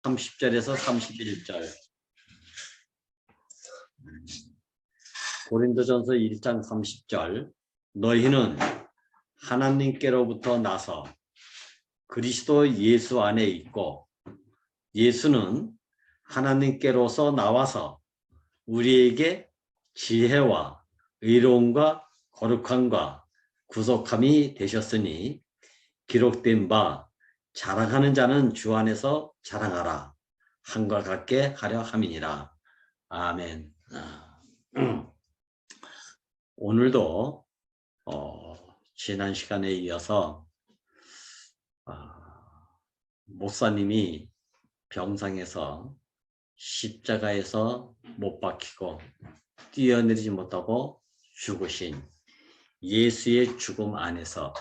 30절에서 31절. 고린도전서 1장 30절. 너희는 하나님께로부터 나서 그리스도 예수 안에 있고 예수는 하나님께로서 나와서 우리에게 지혜와 의로움과 거룩함과 구속함이 되셨으니 기록된 바 자랑하는 자는 주 안에서 자랑하라 함과 같게 하려 함이니라. 아멘. 오늘도 지난 시간에 이어서 목사님이 병상에서 십자가에서 못 박히고 뛰어내리지 못하고 죽으신 예수의 죽음 안에서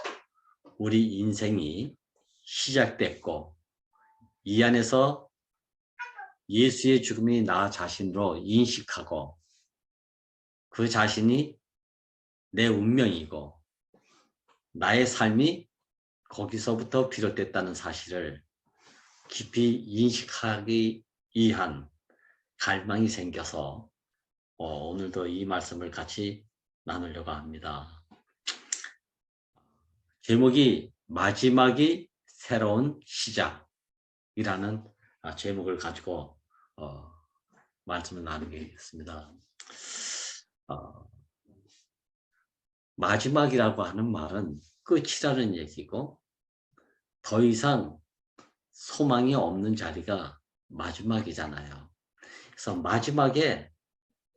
우리 인생이 시작됐고 이 안에서 예수의 죽음이 나 자신으로 인식하고 그 자신이 내 운명이고 나의 삶이 거기서부터 비롯됐다는 사실을 깊이 인식하기 위한 갈망이 생겨서 오늘도 이 말씀을 같이 나누려고 합니다. 제목이 마지막이 새로운 시작이라는 제목을 가지고 말씀을 나누겠습니다. 마지막이라고 하는 말은 끝이라는 얘기고 더 이상 소망이 없는 자리가 마지막이잖아요. 그래서 마지막에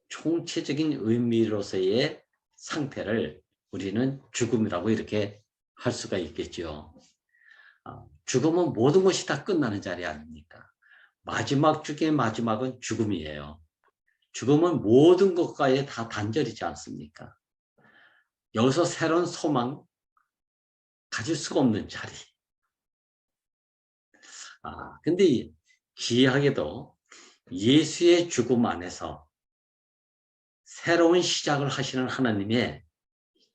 총체적인 의미로서의 상태를 우리는 죽음이라고 이렇게 할 수가 있겠죠. 죽음은 모든 것이 다 끝나는 자리 아닙니까? 마지막 중의 마지막은 죽음이에요. 죽음은 모든 것과의 다 단절이지 않습니까? 여기서 새로운 소망 가질 수가 없는 자리. 근데 기이하게도 예수의 죽음 안에서 새로운 시작을 하시는 하나님의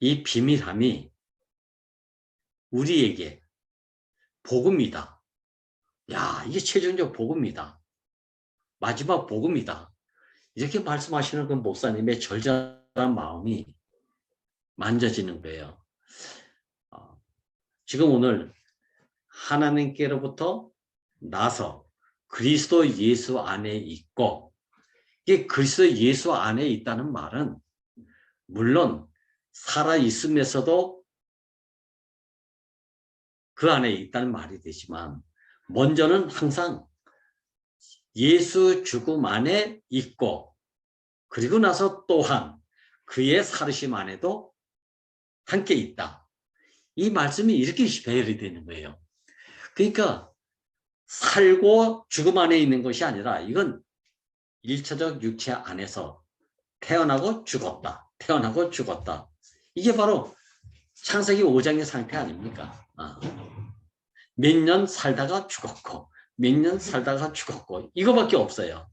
이 비밀함이 우리에게 복음이다. 야, 이게 최종적 복음이다. 마지막 복음이다. 이렇게 말씀하시는 그 목사님의 절절한 마음이 만져지는 거예요. 지금 오늘 하나님께로부터 나서 그리스도 예수 안에 있고 이게 그리스도 예수 안에 있다는 말은 물론 살아 있으면서도 그 안에 있다는 말이 되지만 먼저는 항상 예수 죽음 안에 있고 그리고 나서 또한 그의 살으심 안에도 함께 있다. 이 말씀이 이렇게 배열이 되는 거예요. 그러니까 살고 죽음 안에 있는 것이 아니라 이건 일차적 육체 안에서 태어나고 죽었다. 태어나고 죽었다. 이게 바로 창세기 5장의 상태 아닙니까? 몇 년 살다가 죽었고 몇 년 살다가 죽었고 이거밖에 없어요.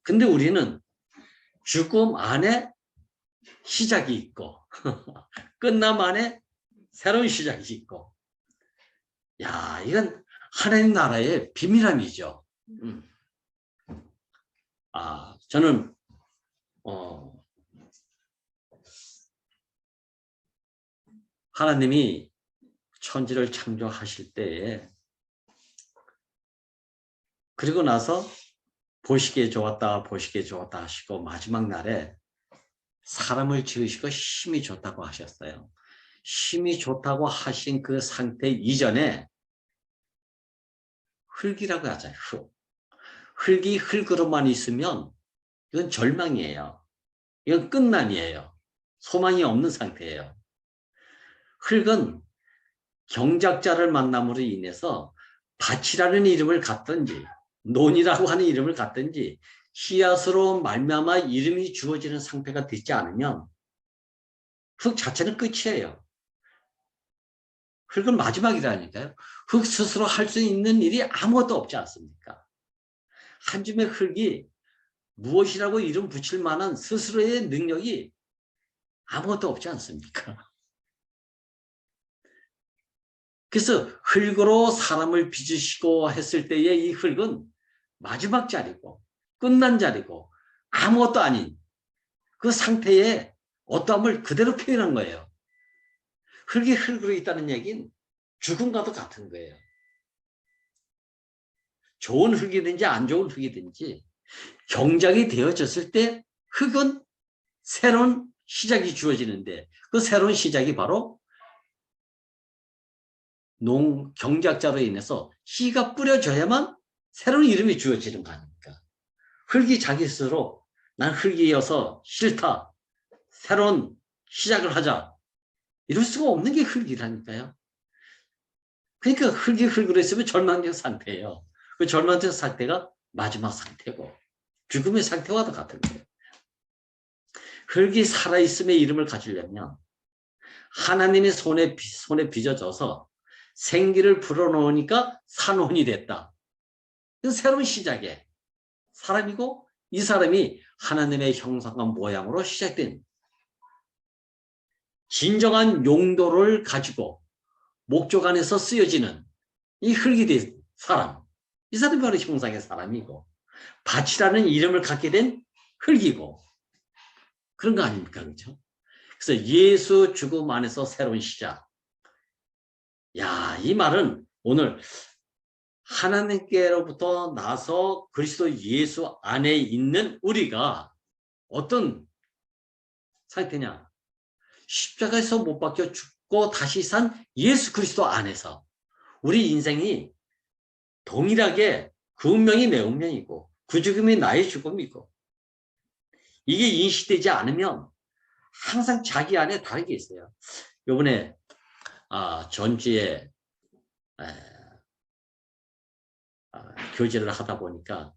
근데 우리는 죽음 안에 시작이 있고 끝남 안에 새로운 시작이 있고 야, 이건 하나님 나라의 비밀함이죠. 저는 하나님이 천지를 창조하실 때에 그리고 나서 보시기에 좋았다 보시기에 좋았다 하시고 마지막 날에 사람을 지으시고 힘이 좋다고 하셨어요. 힘이 좋다고 하신 그 상태 이전에 흙이라고 하잖아요. 흙이 흙으로만 있으면 이건 절망이에요. 이건 끝난이에요. 소망이 없는 상태예요. 흙은 경작자를 만남으로 인해서 밭이라는 이름을 갖든지 논이라고 하는 이름을 갖든지 씨앗으로 말미암아 이름이 주어지는 상태가 되지 않으면 흙 자체는 끝이에요. 흙은 마지막이라니까요. 흙 스스로 할 수 있는 일이 아무것도 없지 않습니까? 한 줌의 흙이 무엇이라고 이름 붙일 만한 스스로의 능력이 아무것도 없지 않습니까? 그래서 흙으로 사람을 빚으시고 했을 때의 이 흙은 마지막 자리고 끝난 자리고 아무것도 아닌 그 상태에 어떠함을 그대로 표현한 거예요. 흙이 흙으로 있다는 얘기는 죽음과도 같은 거예요. 좋은 흙이든지 안 좋은 흙이든지 경작이 되어졌을 때 흙은 새로운 시작이 주어지는데 그 새로운 시작이 바로 경작자로 인해서 씨가 뿌려져야만 새로운 이름이 주어지는 거 아닙니까? 흙이 자기 스스로 난 흙이어서 싫다. 새로운 시작을 하자. 이럴 수가 없는 게 흙이라니까요. 그러니까 흙이 흙으로 있으면 절망적 상태예요. 그 절망적 상태가 마지막 상태고 죽음의 상태와도 같은 거예요. 흙이 살아있음의 이름을 가지려면 하나님의 손에 빚어져서 생기를 불어넣으니까 산혼이 됐다. 새로운 시작에 사람이고 이 사람이 하나님의 형상과 모양으로 시작된 진정한 용도를 가지고 목적 안에서 쓰여지는 이 흙이 된 사람. 이 사람이 바로 형상의 사람이고 밭이라는 이름을 갖게 된 흙이고 그런 거 아닙니까? 그렇죠? 그래서 예수 죽음 안에서 새로운 시작. 야, 이 말은 오늘 하나님께로부터 나서 그리스도 예수 안에 있는 우리가 어떤 상태냐? 십자가에서 못 박혀 죽고 다시 산 예수 그리스도 안에서 우리 인생이 동일하게 그 운명이 내 운명이고 그 죽음이 나의 죽음이고 이게 인식되지 않으면 항상 자기 안에 다르게 있어요. 이번에 전주에 교제를 하다 보니까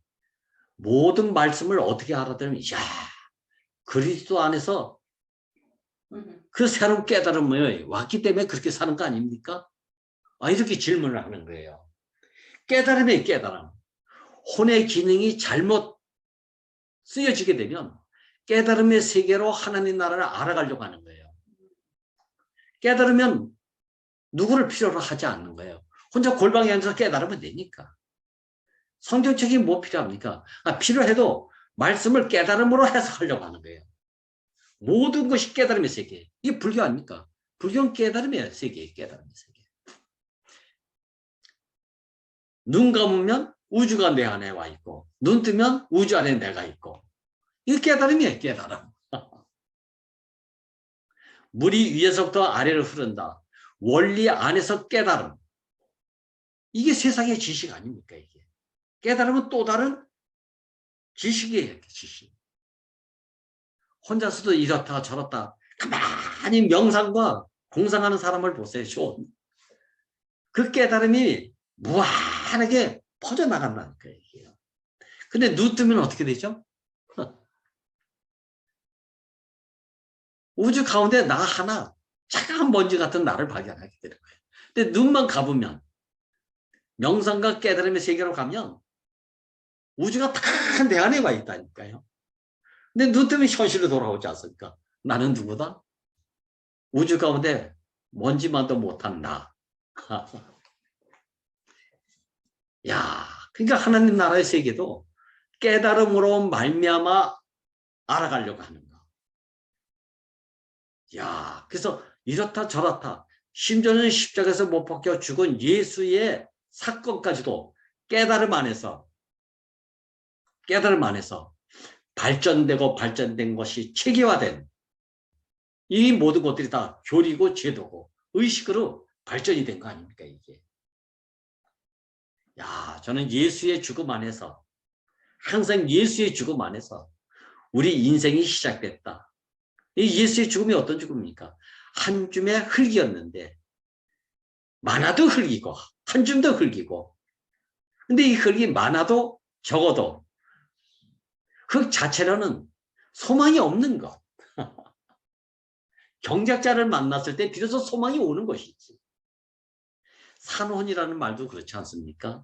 모든 말씀을 어떻게 알아들으면 야 그리스도 안에서 그 새로운 깨달음이 왔기 때문에 그렇게 사는 거 아닙니까? 이렇게 질문을 하는 거예요. 깨달음이에요. 깨달음. 혼의 기능이 잘못 쓰여지게 되면 깨달음의 세계로 하나님 나라를 알아가려고 하는 거예요. 깨달으면 누구를 필요로 하지 않는 거예요. 혼자 골방에 앉아서 깨달으면 되니까. 성경책이 뭐 필요합니까? 필요해도 말씀을 깨달음으로 해석하려고 하는 거예요. 모든 것이 깨달음의 세계. 이게 불교 아닙니까? 불교는 깨달음의 세계예요. 깨달음의 세계. 눈 감으면 우주가 내 안에 와 있고 눈 뜨면 우주 안에 내가 있고 이게 깨달음이에요. 깨달음. 물이 위에서부터 아래로 흐른다. 원리 안에서 깨달음. 이게 세상의 지식 아닙니까? 이게. 깨달음은 또 다른 지식이에요. 지식. 혼자서도 이렇다 저렇다 가만히 명상과 공상하는 사람을 보세요. 그 깨달음이 무한하게 퍼져나간다는 거예요. 근데 눈 뜨면 어떻게 되죠? 우주 가운데 나 하나 작은 먼지 같은 나를 발견하게 되는 거예요. 근데 눈만 감으면 명상과 깨달음의 세계로 가면 우주가 다 내 안에 와 있다니까요. 근데 눈 뜨면 현실로 돌아오지 않습니까? 나는 누구다? 우주 가운데 먼지만도 못한 나. 야, 그러니까 하나님 나라의 세계도 깨달음으로 말미암아 알아가려고 하는 거. 야, 그래서 이렇다 저렇다. 심지어는 십자가에서 못 박혀 죽은 예수의 사건까지도 깨달음 안에서 발전되고 발전된 것이 체계화된 이 모든 것들이 다 교리고 제도고 의식으로 발전이 된 거 아닙니까 이게. 야, 저는 예수의 죽음 안에서 항상 예수의 죽음 안에서 우리 인생이 시작됐다. 이 예수의 죽음이 어떤 죽음입니까? 한 줌의 흙이었는데 많아도 흙이고 한 줌도 흙이고 근데 이 흙이 많아도 적어도 흙 자체로는 소망이 없는 것. 경작자를 만났을 때 비로소 소망이 오는 것이지. 산혼이라는 말도 그렇지 않습니까?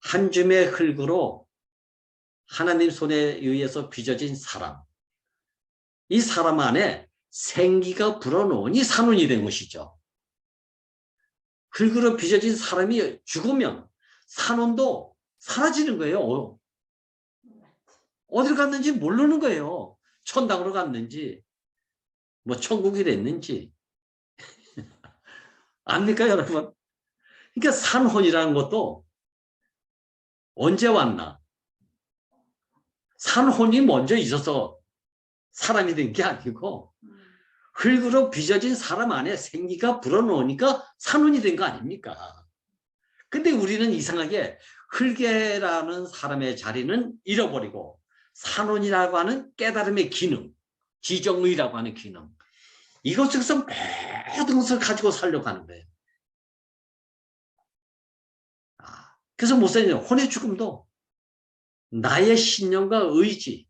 한 줌의 흙으로 하나님 손에 의해서 빚어진 사람. 이 사람 안에 생기가 불어넣으니 산혼이 된 것이죠. 흙으로 빚어진 사람이 죽으면 산혼도 사라지는 거예요. 어디로 갔는지 모르는 거예요. 천당으로 갔는지 뭐 천국이 됐는지. 압니까 여러분? 그러니까 산혼이라는 것도 언제 왔나? 산혼이 먼저 있어서 사람이 된 게 아니고 흙으로 빚어진 사람 안에 생기가 불어넣으니까 산혼이 된 거 아닙니까? 근데 우리는 이상하게 흙에라는 사람의 자리는 잃어버리고 산혼이라고 하는 깨달음의 기능, 지정의라고 하는 기능, 이것에서 모든 것을 가지고 살려고 하는 거예요. 그래서 목사님, 혼의 죽음도 나의 신념과 의지,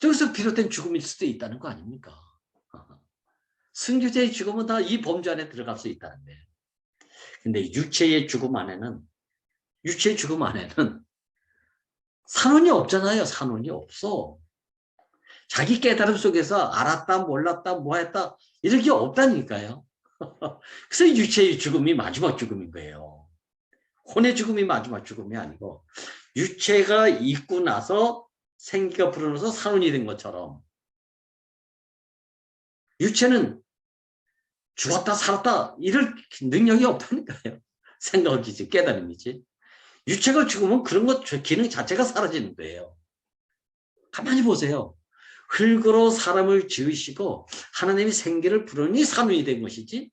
저기서 비롯된 죽음일 수도 있다는 거 아닙니까? 순교자의 죽음은 다 이 범주 안에 들어갈 수 있다는 거예요. 근데 육체의 죽음 안에는 산혼이 없잖아요. 산혼이 없어. 자기 깨달음 속에서 알았다, 몰랐다, 뭐했다 이런 게 없다니까요. 그래서 육체의 죽음이 마지막 죽음인 거예요. 혼의 죽음이 마지막 죽음이 아니고 육체가 있고 나서 생기가 불어넣어서 산혼이 된 것처럼 육체는 죽었다 살았다 이럴 능력이 없다니까요. 생각이지 깨달음이지. 육체가 죽으면 그런 것 기능 자체가 사라지는 거예요. 가만히 보세요. 흙으로 사람을 지으시고 하나님이 생기를 불어넣으니 산혼이 된 것이지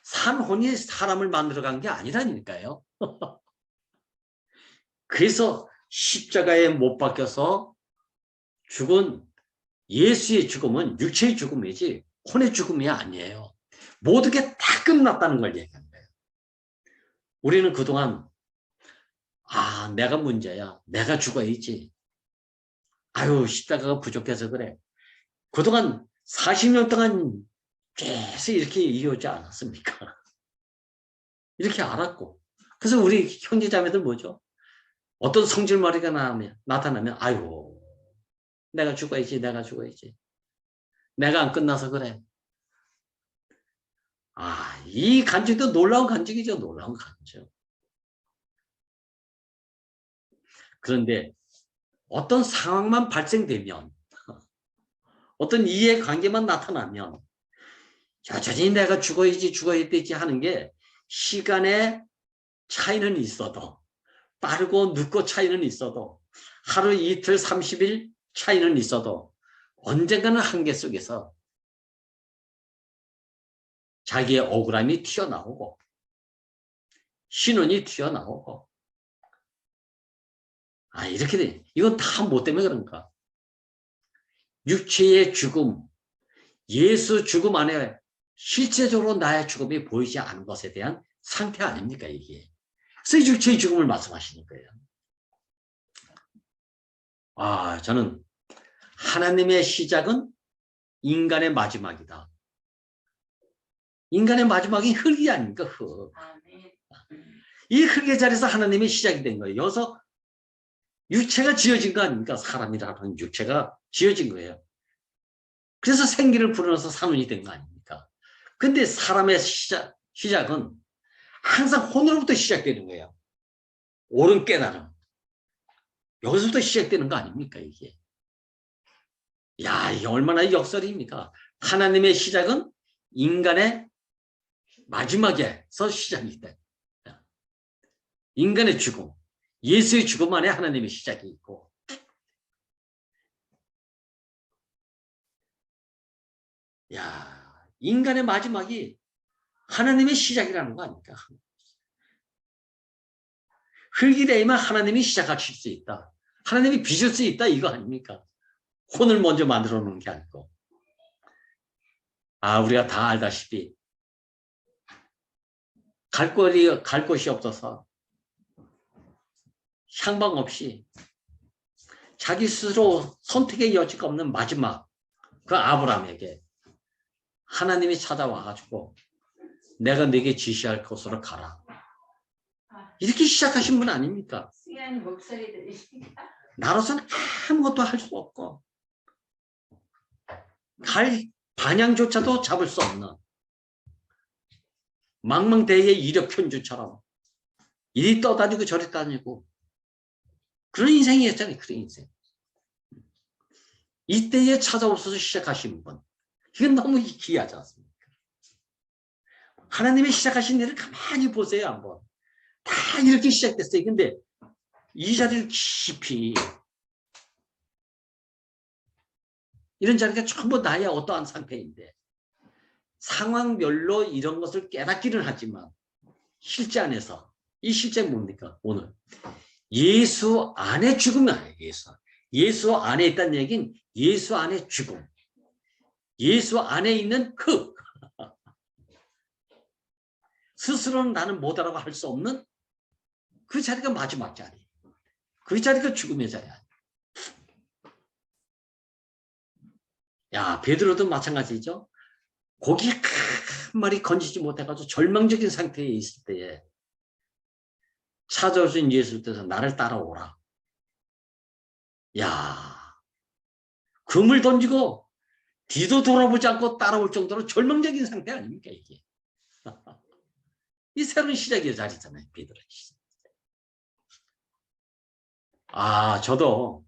산혼이 사람을 만들어간 게 아니라니까요. 그래서 십자가에 못 박혀서 죽은 예수의 죽음은 육체의 죽음이지 혼의 죽음이 아니에요. 모든 게 다 끝났다는 걸 얘기하는 거예요. 우리는 그동안 내가 문제야. 내가 죽어야지. 아유 십자가가 부족해서 그래. 그동안 40년 동안 계속 이렇게 이어오지 않았습니까? 이렇게 알았고. 그래서 우리 형제자매들 뭐죠? 어떤 성질머리가 나타나면 아이고 내가 죽어야지. 내가 안 끝나서 그래. 이 간증도 놀라운 간증이죠. 놀라운 간증. 그런데 어떤 상황만 발생되면 어떤 이해관계만 나타나면 여전히 내가 죽어야 되지 하는 게 시간의 차이는 있어도 빠르고 늦고 차이는 있어도 하루 이틀 30일 차이는 있어도 언젠가는 한계 속에서 자기의 억울함이 튀어나오고 신원이 튀어나오고 이렇게 돼. 이건 다 뭐 때문에 그런가? 육체의 죽음, 예수 죽음 안에 실제적으로 나의 죽음이 보이지 않은 것에 대한 상태 아닙니까 이게? 그래서 육체의 죽음을 말씀하시는 거예요. 저는 하나님의 시작은 인간의 마지막이다. 인간의 마지막이 흙이 아닙니까? 흙. 이 흙의 자리에서 하나님의 시작이 된 거예요. 여기서 육체가 지어진 거 아닙니까? 사람이라는 육체가 지어진 거예요. 그래서 생기를 불어넣어서 산혼이 된 거 아닙니까? 근데 사람의 시작은 항상 혼으로부터 시작되는 거예요. 옳은 깨달음. 여기서부터 시작되는 거 아닙니까, 이게? 이게 얼마나 역설입니까? 하나님의 시작은 인간의 마지막에서 시작이 돼. 인간의 죽음, 예수의 죽음 안에 하나님의 시작이 있고, 인간의 마지막이 하나님의 시작이라는 거 아닙니까? 흙이 되면 하나님이 시작하실 수 있다. 하나님이 빚을 수 있다 이거 아닙니까? 혼을 먼저 만들어 놓은 게 아니고. 우리가 다 알다시피 갈 곳이 없어서 향방 없이 자기 스스로 선택의 여지가 없는 마지막 그 아브라함에게 하나님이 찾아와가지고 내가 네게 지시할 곳으로 가라. 이렇게 시작하신 분 아닙니까? 나로서는 아무것도 할 수 없고 갈 방향조차도 잡을 수 없는 망망대해의 이력편주처럼 이리 떠다니고 저리 다니고 그런 인생이었잖아요. 그런 인생. 이때에 찾아오셔서 시작하신 분. 이건 너무 귀하지 않습니까? 하나님이 시작하신 일을 가만히 보세요. 한번. 다 이렇게 시작됐어요. 근데 이 자리를 깊이 이런 자리가 전부 나의 어떠한 상태인데 상황별로 이런 것을 깨닫기는 하지만 실제 안에서 이 실제 뭡니까? 오늘 예수 안에 죽음이 아니에요. 예수 안에 있다는 얘기는 예수 안에 죽음. 예수 안에 있는 그 스스로는 나는 뭐다라고 할 수 없는 그 자리가 마지막 자리. 그 자리가 죽음의 자리야. 야, 베드로도 마찬가지죠. 고기 한 마리 건지지 못해가지고 절망적인 상태에 있을 때에 찾아오신 예수께서 나를 따라오라. 야, 금을 던지고 뒤도 돌아보지 않고 따라올 정도로 절망적인 상태 아닙니까 이게. 이 새로운 시작의 자리잖아요. 베드로의 시작. 아, 저도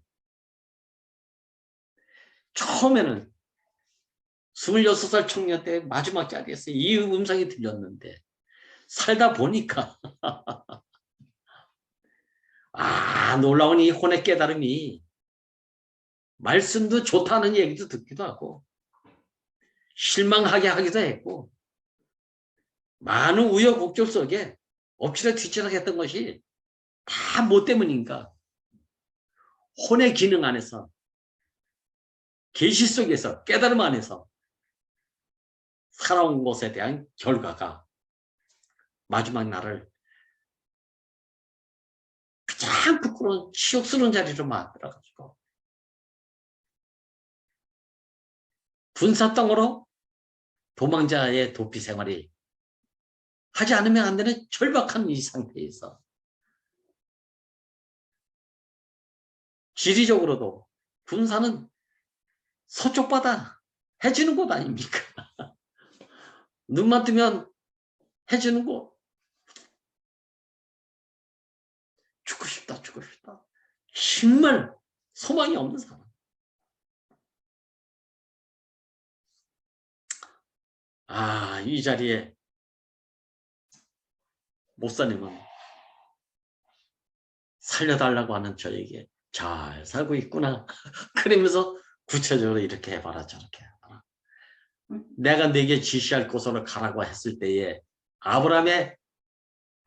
처음에는 26살 청년 때 마지막 자리에서 이 음성이 들렸는데 살다 보니까 아, 놀라운 이 혼의 깨달음이 말씀도 좋다는 얘기도 듣기도 하고 실망하게 하기도 했고 많은 우여곡절 속에 엎치락 뒤치락 했던 것이 다 뭐 때문인가? 혼의 기능 안에서 계시 속에서 깨달음 안에서 살아온 것에 대한 결과가 마지막 날을 가장 부끄러운 치욕스러운 자리로 만들어가지고 분사덩으로 도망자의 도피 생활이 하지 않으면 안 되는 절박한 이 상태에서 지리적으로도 군사는 서쪽 바다 해지는 곳 아닙니까? 눈만 뜨면 해지는 곳. 죽고 싶다, 죽고 싶다. 정말 소망이 없는 사람. 아, 이 자리에 목사님은 살려달라고 하는 저에게 잘 살고 있구나. 그러면서 구체적으로 이렇게 해봐라, 저렇게 해봐라. 내가 네게 지시할 곳으로 가라고 했을 때에 아브라함의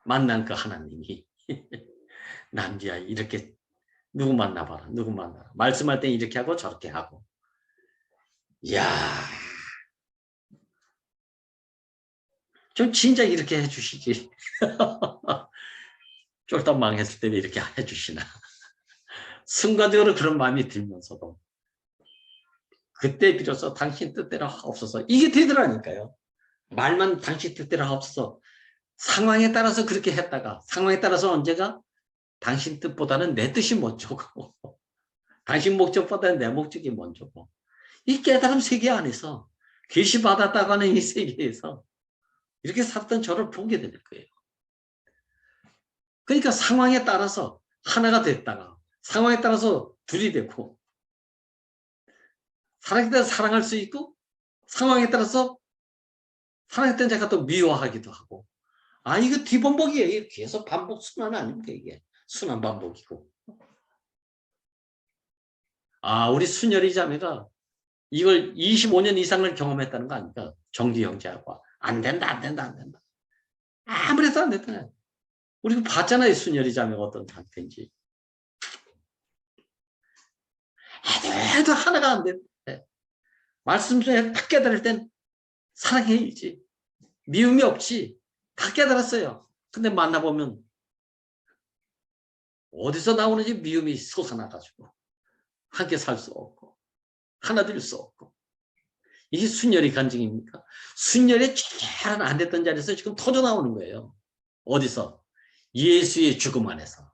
만난 그 하나님이 남지야 이렇게 누구 만나봐라, 누구 만나라. 말씀할 때 이렇게 하고 저렇게 하고. 이야, 좀 진작 이렇게 해주시지. 쫄딱 망했을 때 이렇게 해주시나. 순간적으로 그런 마음이 들면서도 그때 비로소 당신 뜻대로 하옵소서. 이게 되더라니까요. 말만 당신 뜻대로 하옵소서. 상황에 따라서 그렇게 했다가 상황에 따라서 언제가 당신 뜻보다는 내 뜻이 먼저고 당신 목적보다는 내 목적이 먼저고 이 깨달음 세계 안에서 계시받았다고 하는 이 세계에서 이렇게 살았던 저를 보게 될 거예요. 그러니까 상황에 따라서 하나가 됐다가 상황에 따라서 둘이 되고 사랑에 따라서 사랑할 수 있고 상황에 따라서 사랑했던 자가 또 미워하기도 하고 아 이거 뒤범벅이에요. 계속 반복 순환 아닙니까 이게. 순환 반복이고. 아 우리 순열이 자매가 이걸 25년 이상을 경험했다는 거 아닙니까? 정기 형제하고 안 된다 안 된다 안 된다. 아무래도 안 됐다. 우리 봤잖아요. 순열이 자매가 어떤 상태인지. 해도 하나가 안 돼. 말씀 중에 딱 깨달을 땐 사랑의 일지. 미움이 없지. 다 깨달았어요. 근데 만나보면 어디서 나오는지 미움이 솟아나가지고 함께 살 수 없고 하나 될 수 없고 이게 순열이 간증입니까? 순열이 잘 안 됐던 자리에서 지금 터져 나오는 거예요. 어디서? 예수의 죽음 안에서.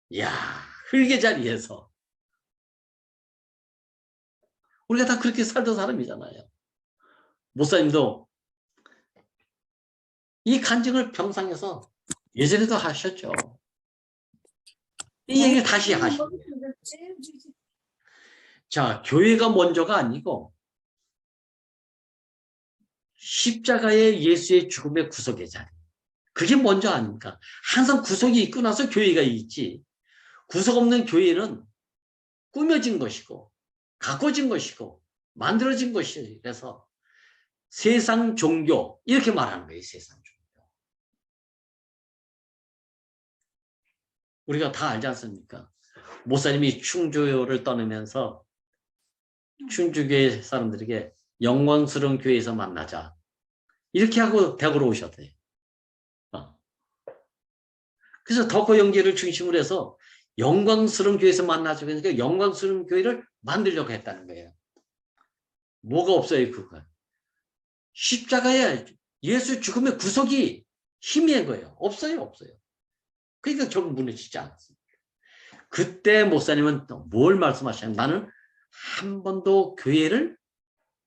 이야 흙의 자리에서 우리가 다 그렇게 살던 사람이잖아요. 목사님도 이 간증을 평상에서 예전에도 하셨죠. 이 얘기를 다시 하시는 거예요. 자, 교회가 먼저가 아니고 십자가의 예수의 죽음의 구속의 자리. 그게 먼저 아닙니까? 항상 구속이 있고 나서 교회가 있지. 구속 없는 교회는 꾸며진 것이고 가꿔진 것이고 만들어진 것이에요. 그래서 세상 종교 이렇게 말하는 거예요. 세상 종교. 우리가 다 알지 않습니까? 목사님이 충주를 떠나면서 충주교회 사람들에게 영광스러운 교회에서 만나자. 이렇게 하고 대구로 오셨대요. 그래서 덕호 영계를 중심으로 해서 영광스러운 교회에서 만나자. 그러니까 영광스러운 교회를 만들려고 했다는 거예요. 뭐가 없어요, 그거. 십자가에 예수 죽음의 구속이 힘인 거예요. 없어요, 없어요. 그러니까 결국 무너지지 않았습니다. 그때 목사님은 또 뭘 말씀하시냐면 나는 한 번도 교회를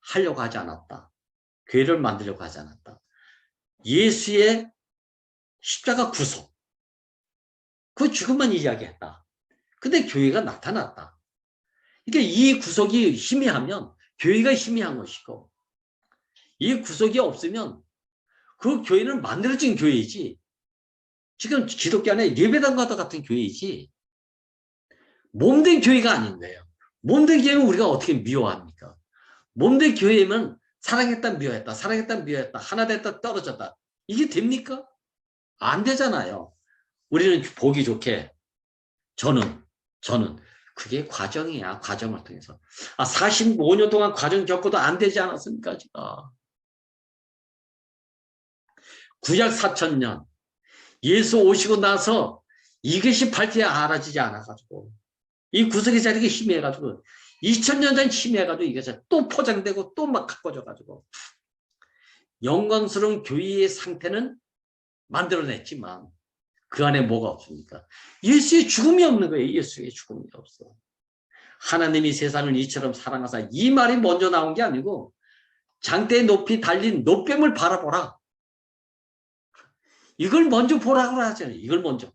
하려고 하지 않았다. 교회를 만들려고 하지 않았다. 예수의 십자가 구속. 그 죽음만 이야기했다. 근데 교회가 나타났다. 그러니까 이 구속이 희미하면 교회가 희미한 것이고 이 구속이 없으면 그 교회는 만들어진 교회이지 지금 기독교 안에 예배당과도 같은 교회이지 몸된 교회가 아닌 거예요. 몸된 교회는 우리가 어떻게 미워합니까? 몸된 교회면 사랑했다 미워했다 사랑했다 미워했다 하나 됐다 떨어졌다 이게 됩니까? 안 되잖아요. 우리는 보기 좋게 저는 그게 과정이야. 과정을 통해서 45년 동안 과정 겪어도 안 되지 않았습니까? 제가 구약 4,000년 예수 오시고 나서 이것이 밝게 알아지지 않아가지고 이 구석의 자리가 희미해가지고 2000년 전 희미해가지고 이것이 또 포장되고 또 막 가꿔져가지고 영광스러운 교회의 상태는 만들어냈지만 그 안에 뭐가 없습니까? 예수의 죽음이 없는 거예요. 예수의 죽음이 없어. 하나님이 세상을 이처럼 사랑하사 이 말이 먼저 나온 게 아니고 장대에 높이 달린 노뱀을 바라보라. 이걸 먼저 보라고 하잖아요. 이걸 먼저.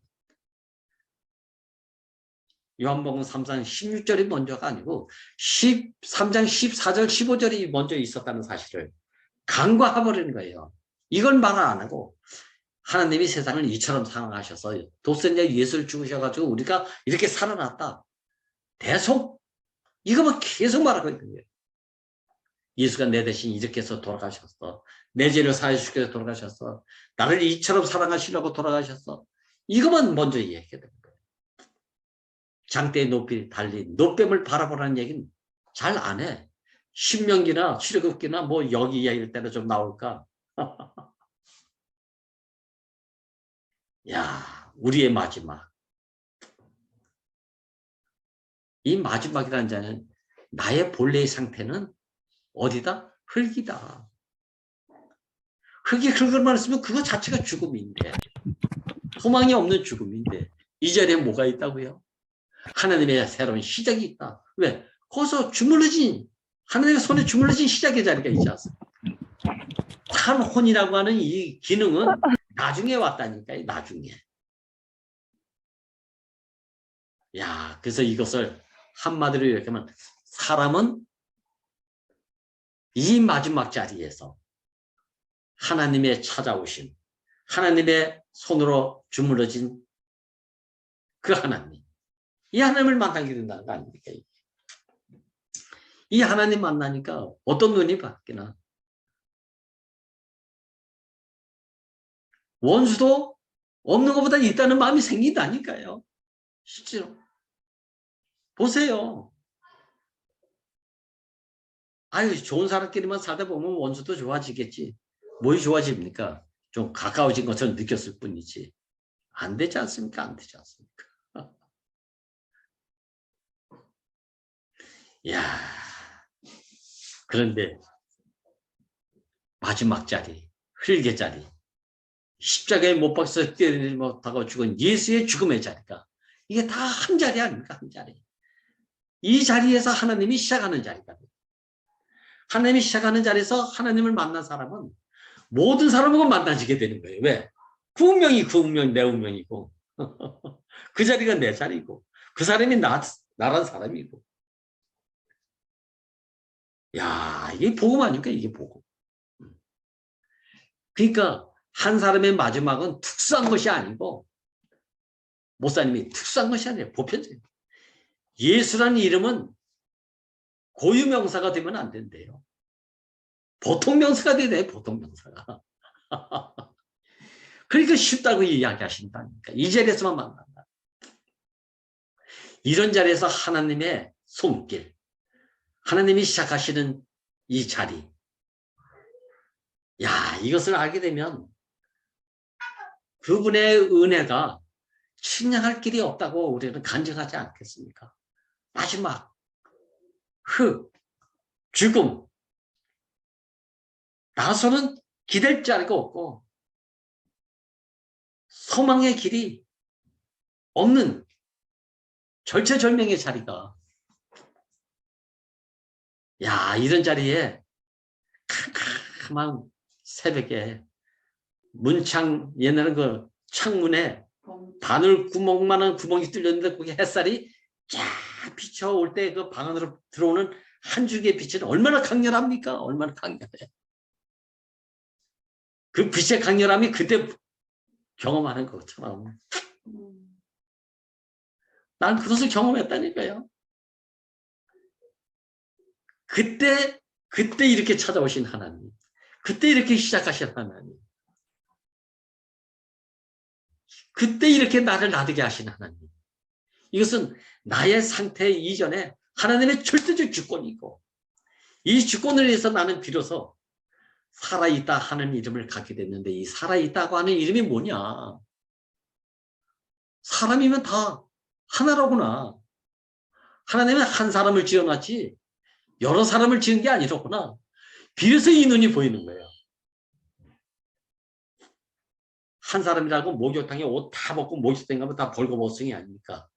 요한복음 3장 16절이 먼저가 아니고 13장 14절 15절이 먼저 있었다는 사실을 간과해버리는 거예요. 이걸 말을 안 하고 하나님이 세상을 이처럼 사랑하셔서 독생자 예수를 죽으셔가지고 우리가 이렇게 살아났다. 대속 이거만 계속 말하고 있는 거예요. 예수가 내 대신 이렇게 해서 돌아가셨어. 내 죄를 사해 주시기 위해서 돌아가셨어. 나를 이처럼 사랑하시려고 돌아가셨어. 이것만 먼저 얘기해야 되는 거예요. 장대의 높이 달린 노뱀을 바라보라는 얘기는 잘 안 해. 신명기나 출애굽기나 뭐 여기 이야기할 때는 좀 나올까. 야, 우리의 마지막. 이 마지막이라는 자는 나의 본래의 상태는 어디다? 흙이다. 흙이 흙을만 있으면 그거 자체가 죽음인데 소망이 없는 죽음인데 이 자리에 뭐가 있다고요? 하나님의 새로운 시작이 있다. 왜? 거기서 주물러진 하나님의 손에 주물러진 시작의 자리가 있지 않습니까? 참혼이라고 하는 이 기능은 나중에 왔다니까요. 나중에. 야, 그래서 이것을 한마디로 이렇게 하면 사람은 이 마지막 자리에서 하나님의 찾아오신 하나님의 손으로 주물러진 그 하나님 이 하나님을 만나게 된다는 거 아닙니까? 이 하나님 만나니까 어떤 눈이 바뀌나 원수도 없는 것보다 있다는 마음이 생긴다니까요. 실제로 보세요. 아유 좋은 사람끼리만 살다 보면 원수도 좋아지겠지. 뭘 좋아집니까? 좀 가까워진 것처럼 느꼈을 뿐이지. 안 되지 않습니까? 안 되지 않습니까? 야, 그런데 마지막 자리, 흙의 자리, 십자가에 못 박혀서 뛰어내리지 못하고 죽은 예수의 죽음의 자리가 이게 다 한 자리 아닙니까? 한 자리. 이 자리에서 하나님이 시작하는 자리가 하나님이 시작하는 자리에서 하나님을 만난 사람은 모든 사람하고 만나지게 되는 거예요. 왜? 그 운명이 그 운명, 내 운명이고 그 자리가 내 자리고 그 사람이 나란 사람이고. 야, 이게 복음 아닙니까? 이게 복음. 그러니까 한 사람의 마지막은 특수한 것이 아니고 목사님이 특수한 것이 아니에요. 보편적인. 예수라는 이름은 고유명사가 되면 안 된대요. 보통 명사가 돼야 보통 명사가. 그러니까 쉽다고 이야기하신다니까. 이 자리에서만 만난다. 이런 자리에서 하나님의 손길, 하나님이 시작하시는 이 자리. 야, 이것을 알게 되면 그분의 은혜가 측량할 길이 없다고 우리는 간증하지 않겠습니까? 마지막, 죽음. 나서는 기댈 자리가 없고 소망의 길이 없는 절체절명의 자리가. 야, 이런 자리에 캄캄한 새벽에 문창, 옛날에 그 창문에 바늘 구멍만한 구멍이 뚫렸는데 거기 햇살이 쫙 비춰올 때 그 방 안으로 들어오는 한 줄기의 빛은 얼마나 강렬합니까? 얼마나 강렬해. 그 빛의 강렬함이 그때 경험하는 것처럼 난 그것을 경험했다니까요. 그때 이렇게 찾아오신 하나님, 그때 이렇게 시작하신 하나님, 그때 이렇게 나를 놔두게 하신 하나님. 이것은 나의 상태 이전에 하나님의 절대적 주권이고 이 주권을 위해서 나는 비로소 살아있다 하는 이름을 갖게 됐는데 이 살아있다고 하는 이름이 뭐냐? 사람이면 다 하나로구나. 하나님은 한 사람을 지어놨지 여러 사람을 지은 게 아니로구나. 비로소 이 눈이 보이는 거예요. 한 사람이라고 목욕탕에 옷 다 벗고 목욕탕 가면 다 벌거벗은이 아닙니까?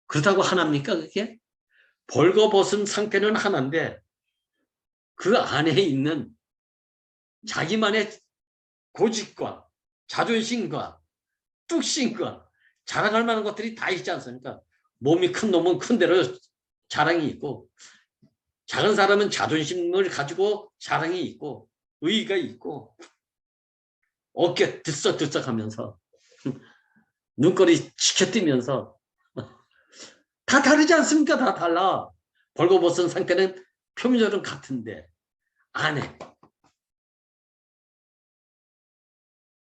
그렇다고 하나입니까 그게? 벌거벗은 상태는 하나인데 그 안에 있는 자기만의 고집과 자존심과 뚝심과 자랑할 만한 것들이 다 있지 않습니까? 몸이 큰 놈은 큰 대로 자랑이 있고 작은 사람은 자존심을 가지고 자랑이 있고 의의가 있고 어깨 들썩들썩하면서 눈꼬리 치켜뜨면서 다 다르지 않습니까? 다 달라. 벌거벗은 상태는 표면적으로는 같은데 안에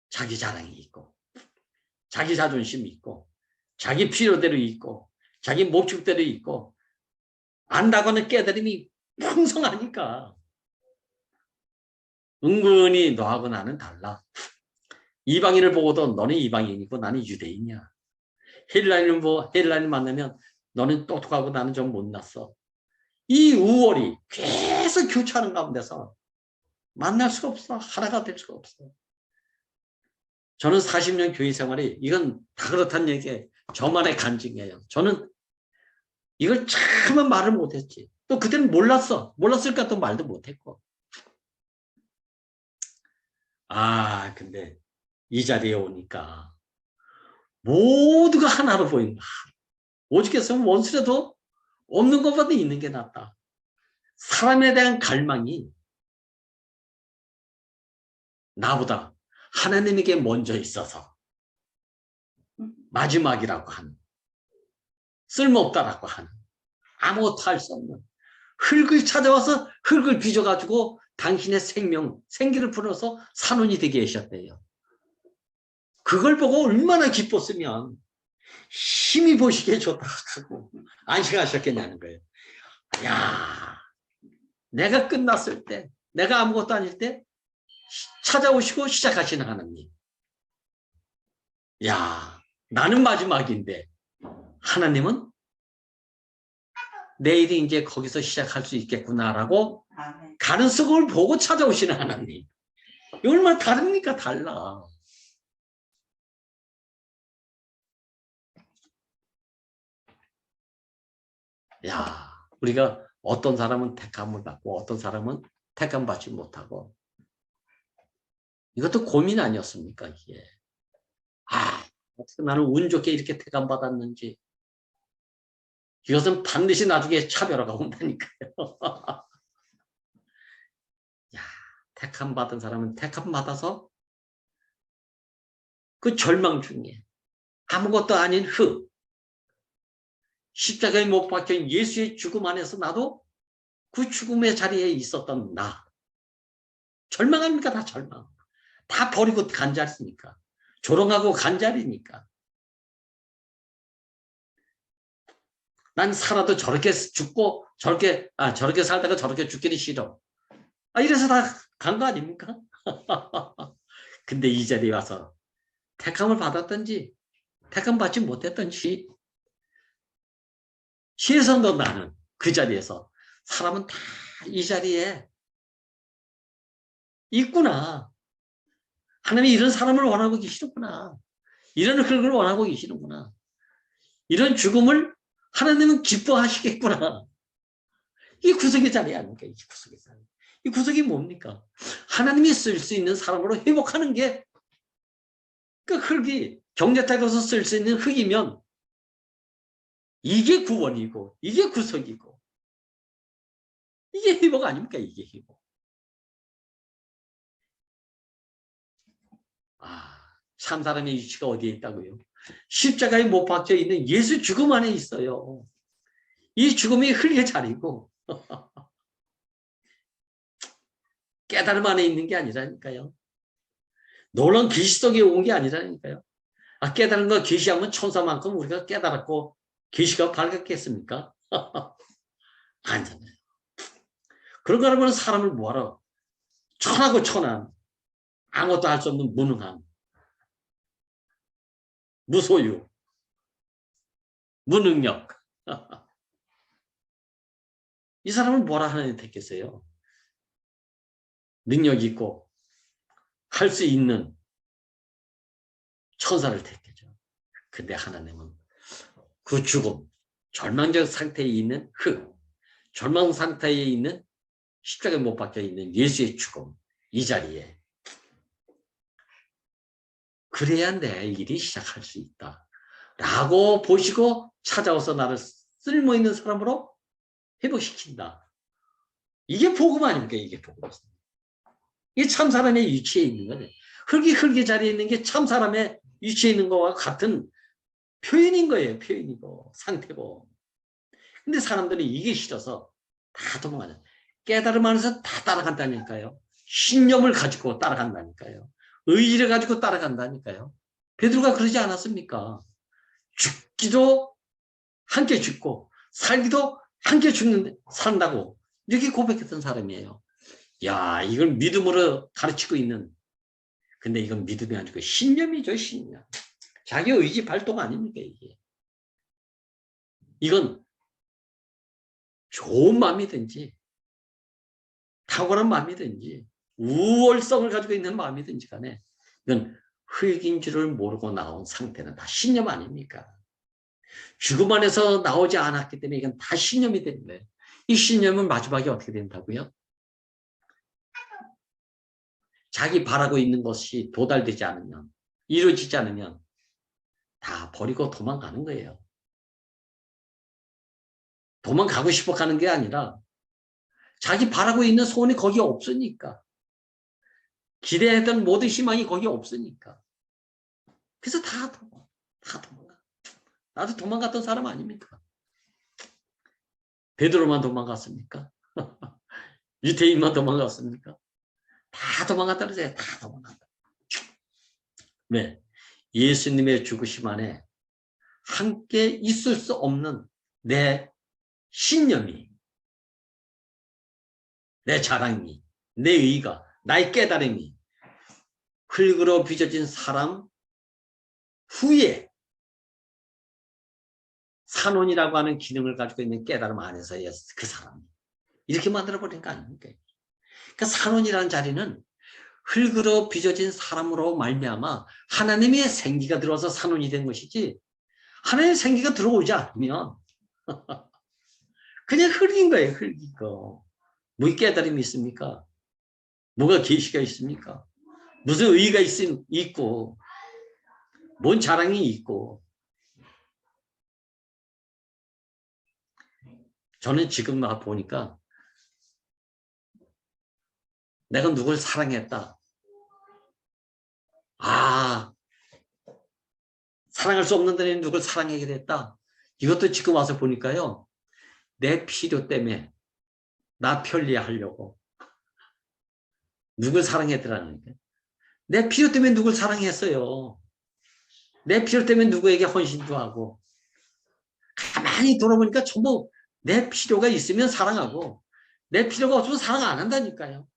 자기 자랑이 있고 자기 자존심이 있고 자기 필요대로 있고 자기 목적대로 있고 안다고는 깨달음이 풍성하니까 은근히 너하고 나는 달라. 이방인을 보고도 너는 이방인이고 나는 유대인이야. 헬라인을 만나면 너는 똑똑하고 나는 좀 못났어. 이 우월이 계속 교차하는 가운데서 만날 수가 없어. 하나가 될 수가 없어. 저는 40년 교회 생활이 이건 다 그렇다는 얘기에 저만의 간증이에요. 저는 이걸 참은 말을 못했지. 또 그때는 몰랐어. 몰랐을까 또 말도 못했고. 근데 이 자리에 오니까 모두가 하나로 보인다. 오죽했으면 원수라도 없는 것보다 있는 게 낫다. 사람에 대한 갈망이 나보다 하나님에게 먼저 있어서 마지막이라고 하는 쓸모없다라고 하는 아무것도 할 수 없는 흙을 찾아와서 흙을 빚어가지고 당신의 생기를 풀어서 산원이 되게 하셨대요. 그걸 보고 얼마나 기뻤으면 힘이 보시기에 좋다 하고 안식하셨겠냐는 거예요. 야, 내가 끝났을 때, 내가 아무것도 아닐 때 찾아오시고 시작하시는 하나님. 야, 나는 마지막인데 하나님은 내일이 이제 거기서 시작할 수 있겠구나라고 가능성을 보고 찾아오시는 하나님. 얼마나 다릅니까? 달라. 야, 우리가 어떤 사람은 택함을 받고 어떤 사람은 택함 받지 못하고 이것도 고민 아니었습니까? 이게. 어떻게 나는 운 좋게 이렇게 택함 받았는지. 이것은 반드시 나중에 차별화가 온다니까요. 야, 택함 받은 사람은 택함 받아서 그 절망 중에 아무것도 아닌 십자가에 못 박힌 예수의 죽음 안에서 나도 그 죽음의 자리에 있었던 나. 절망합니까? 다 절망. 다 버리고 간 자리니까. 조롱하고 간 자리니까. 난 살아도 저렇게 죽고 저렇게 살다가 저렇게 죽기는 싫어. 이래서 다 간 거 아닙니까? 근데 이 자리에 와서 택함을 받았든지 택함 받지 못했든지 최선도 나는 그 자리에서 사람은 다 이 자리에 있구나. 하나님이 이런 사람을 원하고 계시는구나. 이런 흙을 원하고 계시는구나. 이런 죽음을 하나님은 기뻐하시겠구나. 이 구속의 자리 아닙니까? 이 구속의 자리. 이 구속이 뭡니까? 하나님이 쓸 수 있는 사람으로 회복하는 게 그 흙이 경제탁에서 쓸 수 있는 흙이면 이게 구원이고 이게 구속이고 이게 회복 아닙니까? 이게 회복. 참 사람의 위치가 어디에 있다고요? 십자가에 못 박혀 있는 예수 죽음 안에 있어요. 이 죽음이 흙의 자리고 깨달음 안에 있는 게 아니라니까요. 놀라운 계시 속에 온 게 아니라니까요. 깨달은 거 계시하면 천사만큼 우리가 깨달았고 계시가 밝았겠습니까? 아니잖아요. 그런 거라면 사람을 뭐하러 천하고 천한 아무것도 할 수 없는 무능한 무소유 무능력 이 사람을 뭐라 하나님 택했어요? 능력 있고 할 수 있는 천사를 택했죠. 근데 하나님은 그 죽음, 절망적 상태에 있는 절망 상태에 있는 십자가에 못 박혀 있는 예수의 죽음, 이 자리에 그래야 내 일이 시작할 수 있다. 라고 보시고 찾아와서 나를 쓸모있는 사람으로 회복시킨다. 이게 복음 아닙니까? 이게 복음입니다. 이게 참 사람의 위치에 있는 거예요. 흙이 자리에 있는 게 참 사람의 위치에 있는 것과 같은 표현인 거예요. 표현이고 상태고. 근데 사람들이 이게 싫어서 다 도망가요. 깨달음 안에서 다 따라간다니까요. 신념을 가지고 따라간다니까요. 의지를 가지고 따라간다니까요. 베드로가 그러지 않았습니까? 죽기도 함께 죽고 살기도 함께 산다고 이렇게 고백했던 사람이에요. 야, 이걸 믿음으로 가르치고 있는, 근데 이건 믿음이 아니고 신념이죠, 신념. 자기 의지 발동 아닙니까, 이게. 이건 좋은 마음이든지 탁월한 마음이든지 우월성을 가지고 있는 마음이든지 간에 이건 흙인 줄을 모르고 나온 상태는 다 신념 아닙니까? 죽음 안에서 나오지 않았기 때문에 이건 다 신념이 되는 거예요. 이 신념은 마지막에 어떻게 된다고요? 자기 바라고 있는 것이 도달되지 않으면, 이루어지지 않으면 다 버리고 도망가는 거예요. 도망가고 싶어 가는 게 아니라 자기 바라고 있는 소원이 거기 없으니까. 기대했던 모든 희망이 거기 없으니까. 그래서 다 도망가. 나도 도망갔던 사람 아닙니까? 베드로만 도망갔습니까? 유태인만 도망갔습니까? 다 도망갔다 그러세요. 다 도망갔다. 왜? 예수님의 죽으심 안에 함께 있을 수 없는 내 신념이, 내 자랑이, 내 의의가, 나의 깨달음이 흙으로 빚어진 사람 후에 산원이라고 하는 기능을 가지고 있는 깨달음 안에서의 그 사람. 이렇게 만들어버린 거 아닙니까? 그러니까 산원이라는 자리는 흙으로 빚어진 사람으로 말미암아 하나님의 생기가 들어와서 산원이 된 것이지, 하나님의 생기가 들어오지 않으면 그냥 흙인 거예요. 흙인 거. 뭐 깨달음이 있습니까? 뭐가 계시가 있습니까? 무슨 의의가 있고 뭔 자랑이 있고. 저는 지금 보니까 내가 누굴 사랑했다. 아, 사랑할 수 없는 데는 누굴 사랑하게 됐다. 이것도 지금 와서 보니까요. 내 필요 때문에 나 편리하려고 누굴 사랑했더라는 게. 내 필요 때문에 누굴 사랑했어요. 내 필요 때문에 누구에게 헌신도 하고. 가만히 돌아보니까 전부 내 필요가 있으면 사랑하고 내 필요가 없으면 사랑 안 한다니까요.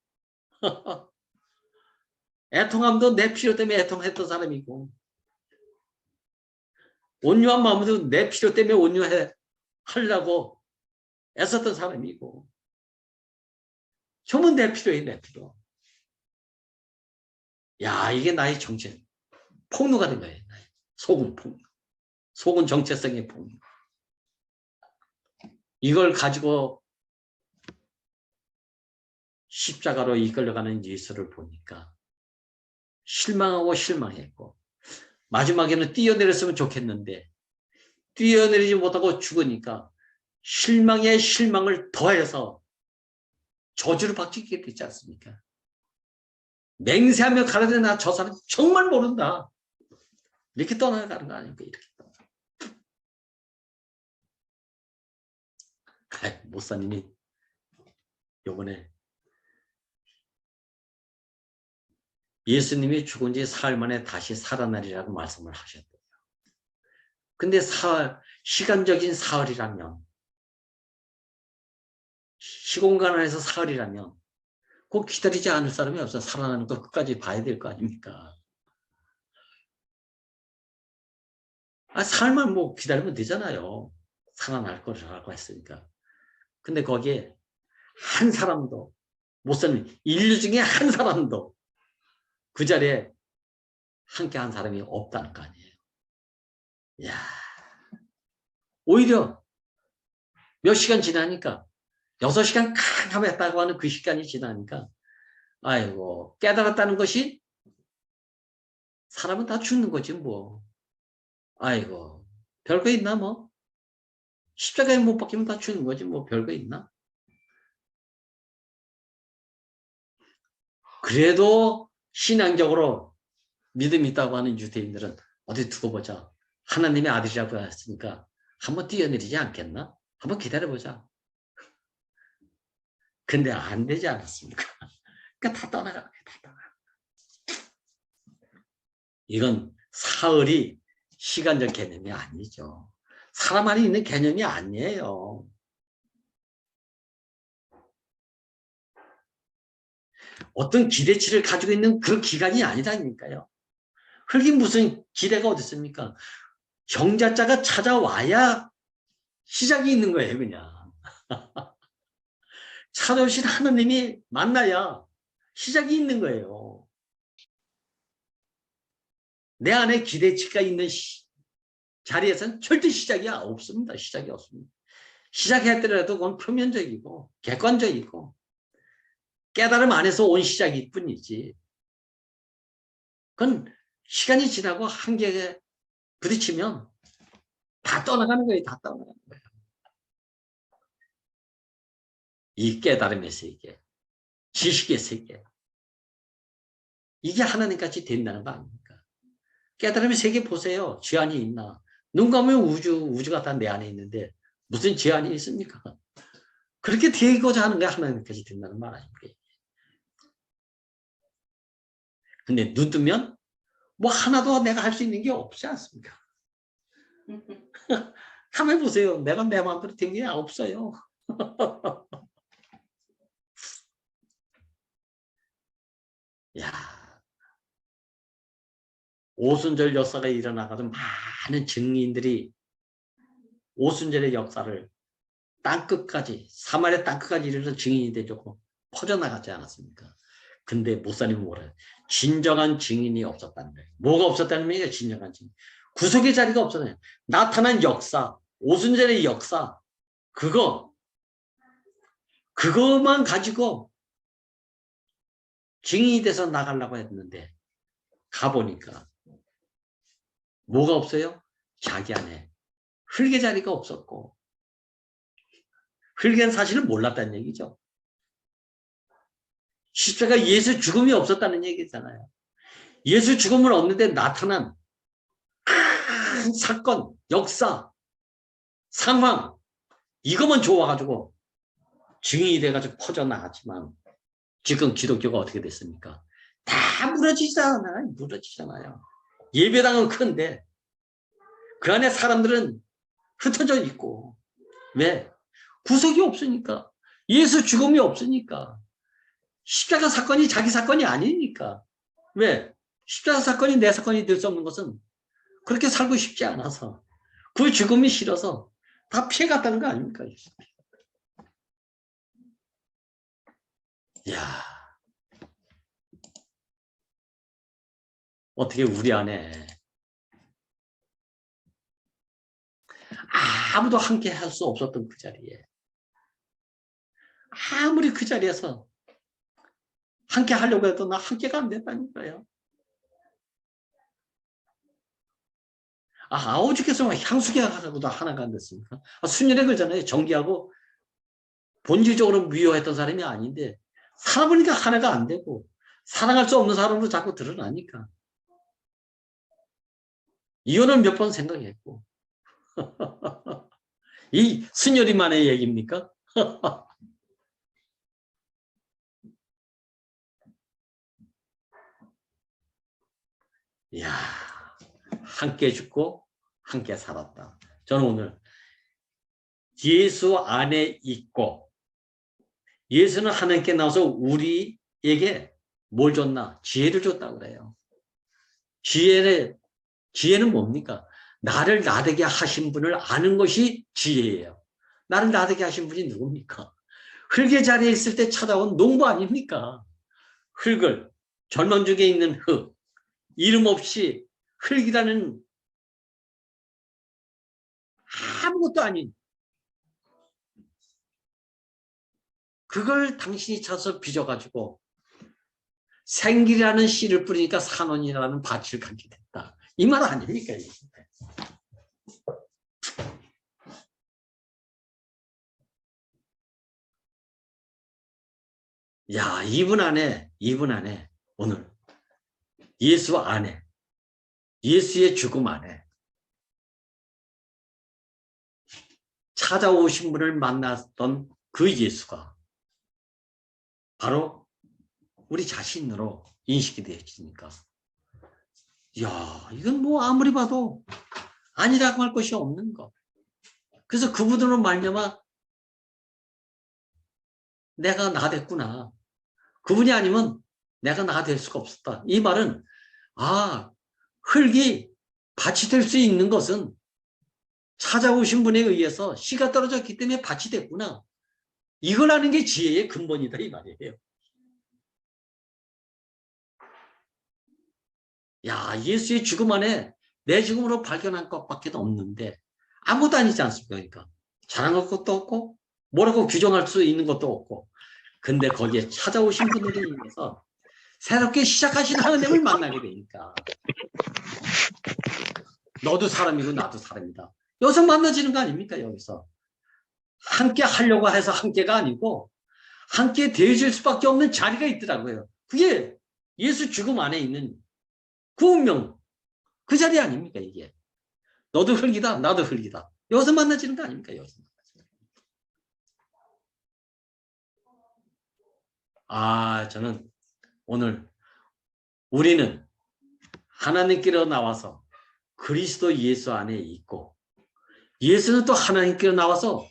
애통함도 내 필요 때문에 애통했던 사람이고 온유한 마음도 내 필요 때문에 온유하려고 애썼던 사람이고 전부 내 필요해, 내 필요. 야, 이게 나의 정체. 폭로가 된 거예요. 속은 폭로. 속은 정체성의 폭로. 이걸 가지고 십자가로 이끌려가는 예수를 보니까 실망하고 실망했고 마지막에는 뛰어내렸으면 좋겠는데 뛰어내리지 못하고 죽으니까 실망에 실망을 더해서 저주를 받게 되지 않습니까? 맹세하며 가라되 나 저 사람 정말 모른다. 이렇게 떠나가는 거 아닙니까? 이렇게 목사님이 요번에 예수님이 죽은 지 사흘 만에 다시 살아나리라고 말씀을 하셨대요. 근데 시간적인 사흘이라면 시공간 안에서 사흘이라면 꼭 기다리지 않을 사람이 없어. 살아나는 거 끝까지 봐야 될 거 아닙니까? 사흘만 뭐 기다리면 되잖아요. 살아날 거라고 했으니까. 근데 거기에 한 사람도 목사님 인류 중에 한 사람도 그 자리에 함께 한 사람이 없다는 거 아니에요. 이야, 오히려 몇 시간 지나니까 6시간 캄캄했다고 하는 그 시간이 지나니까 아이고 깨달았다는 것이 사람은 다 죽는 거지 뭐. 아이고 별거 있나 뭐. 십자가에 못 박히면 다 죽는 거지 뭐. 별거 있나. 그래도 신앙적으로 믿음이 있다고 하는 유대인들은 어디 두고 보자. 하나님의 아들이라고 했으니까 한번 뛰어내리지 않겠나? 한번 기다려보자. 근데 안 되지 않았습니까? 그러니까 다 떠나가는 거예요. 다 떠나가. 이건 사흘이 시간적 개념이 아니죠. 사람 안에 있는 개념이 아니에요. 어떤 기대치를 가지고 있는 그 기간이 아니라니까요. 그게 무슨 기대가 어디 있습니까? 정자자가 찾아와야 시작이 있는 거예요, 그냥. 찾아오신 하나님이 만나야 시작이 있는 거예요. 내 안에 기대치가 있는 자리에서는 절대 시작이 없습니다. 시작이 없습니다. 시작했더라도 그건 표면적이고 객관적이고 깨달음 안에서 온 시작일 뿐이지. 그건 시간이 지나고 한계에 부딪히면 다 떠나가는 거예요. 다 떠나가는 거예요. 이 깨달음의 세계, 지식의 세계. 이게 하나님같이 된다는 거 아닙니까? 깨달음의 세계 보세요. 제한이 있나? 눈 감으면 우주가 다 내 안에 있는데 무슨 제한이 있습니까? 그렇게 되고자 하는 게 하나님까지 된다는 말 아닙니까? 근데 눈 뜨면 뭐 하나도 내가 할 수 있는 게 없지 않습니까? 한번 해보세요. 내가 내 마음대로 된 게 없어요. 야, 오순절 역사가 일어나가던 많은 증인들이 오순절의 역사를 땅끝까지, 사마리아 땅끝까지 이르러 증인이 되고 퍼져나가지 않았습니까? 근데 목사님은 뭐래요? 진정한 증인이 없었다는 거예요. 뭐가 없었다는 얘기가 진정한 증인. 구속의 자리가 없었어요. 나타난 역사, 오순절의 역사, 그거만 가지고 증인이 돼서 나가려고 했는데 가보니까 뭐가 없어요? 자기 안에 흙의 자리가 없었고, 흙의 사실을 몰랐다는 얘기죠. 십자가 예수 죽음이 없었다는 얘기잖아요. 예수 죽음을 얻는데 나타난 큰 사건, 역사, 상황, 이것만 좋아가지고 증인이 돼가지고 퍼져나갔지만 지금 기독교가 어떻게 됐습니까? 다 무너지잖아요. 예배당은 큰데 그 안에 사람들은 흩어져 있고. 왜? 구속이 없으니까. 예수 죽음이 없으니까. 십자가 사건이 자기 사건이 아니니까. 왜? 십자가 사건이 내 사건이 될 수 없는 것은 그렇게 살고 싶지 않아서, 그 죽음이 싫어서 다 피해갔다는 거 아닙니까? 이야, 어떻게 우리 안에 아무도 함께 할 수 없었던 그 자리에, 아무리 그 자리에서 함께 하려고 해도 나 함께가 안 됐다니까요. 오죽해서 향수계하고도 하나가 안 됐습니까? 순혈의 그잖아요. 정기하고 본질적으로 미워했던 사람이 아닌데 살아보니까 하나가 안 되고 사랑할 수 없는 사람으로 자꾸 드러나니까 이혼을 몇 번 생각했고. 이 순혈이만의 얘기입니까? 이야, 함께 죽고 함께 살았다. 저는 오늘 예수 안에 있고, 예수는 하나님께 나와서 우리에게 뭘 줬나? 지혜를 줬다고 그래요. 지혜는 뭡니까? 나를 나되게 하신 분을 아는 것이 지혜예요. 나를 나되게 하신 분이 누굽니까? 흙의 자리에 있을 때 찾아온 농부 아닙니까? 흙을, 절망 중에 있는 흙, 이름 없이 흙이라는 아무것도 아닌 그걸 당신이 찾아서 빚어가지고 생기라는 씨를 뿌리니까 산원이라는 밭을 갖게 됐다. 이 말 아닙니까? 야, 이분 안에 오늘 예수 안에, 예수의 죽음 안에 찾아오신 분을 만났던 그 예수가 바로 우리 자신으로 인식이 되어지니까, 야, 이건 뭐 아무리 봐도 아니라고 할 것이 없는 거. 그래서 그분으로 말미암아 내가 나 됐구나. 그분이 아니면 내가 나 될 수가 없었다. 이 말은 흙이 밭이 될 수 있는 것은 찾아오신 분에 의해서 씨가 떨어졌기 때문에 밭이 됐구나. 이걸 아는 게 지혜의 근본이다 이 말이에요. 야, 예수의 죽음 안에 내 죽음으로 발견한 것밖에 없는데 아무것도 아니지 않습니까? 그러니까 자랑할 것도 없고 뭐라고 규정할 수 있는 것도 없고, 근데 거기에 찾아오신 분들에 의해서 새롭게 시작하신 하나님을 만나게 되니까 너도 사람이고 나도 사람이다. 여기서 만나지는 거 아닙니까? 여기서 함께 하려고 해서 함께가 아니고 함께 되어질 수밖에 없는 자리가 있더라고요. 그게 예수 죽음 안에 있는 그 운명, 그 자리 아닙니까? 이게 너도 흙이다 나도 흙이다. 여기서 만나지는 거 아닙니까? 여기서. 저는 오늘 우리는 하나님께로 나와서 그리스도 예수 안에 있고, 예수는 또 하나님께로 나와서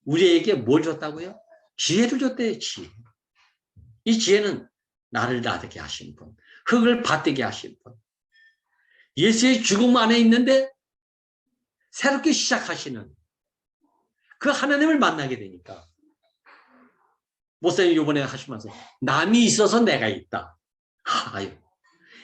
우리에게 뭘 줬다고요? 지혜를 줬대요. 지혜. 이 지혜는 나를 나되게 하신 분, 흙을 밭되게 하신 분, 예수의 죽음 안에 있는데 새롭게 시작하시는 그 하나님을 만나게 되니까, 목사님 이번에 하시면서 남이 있어서 내가 있다.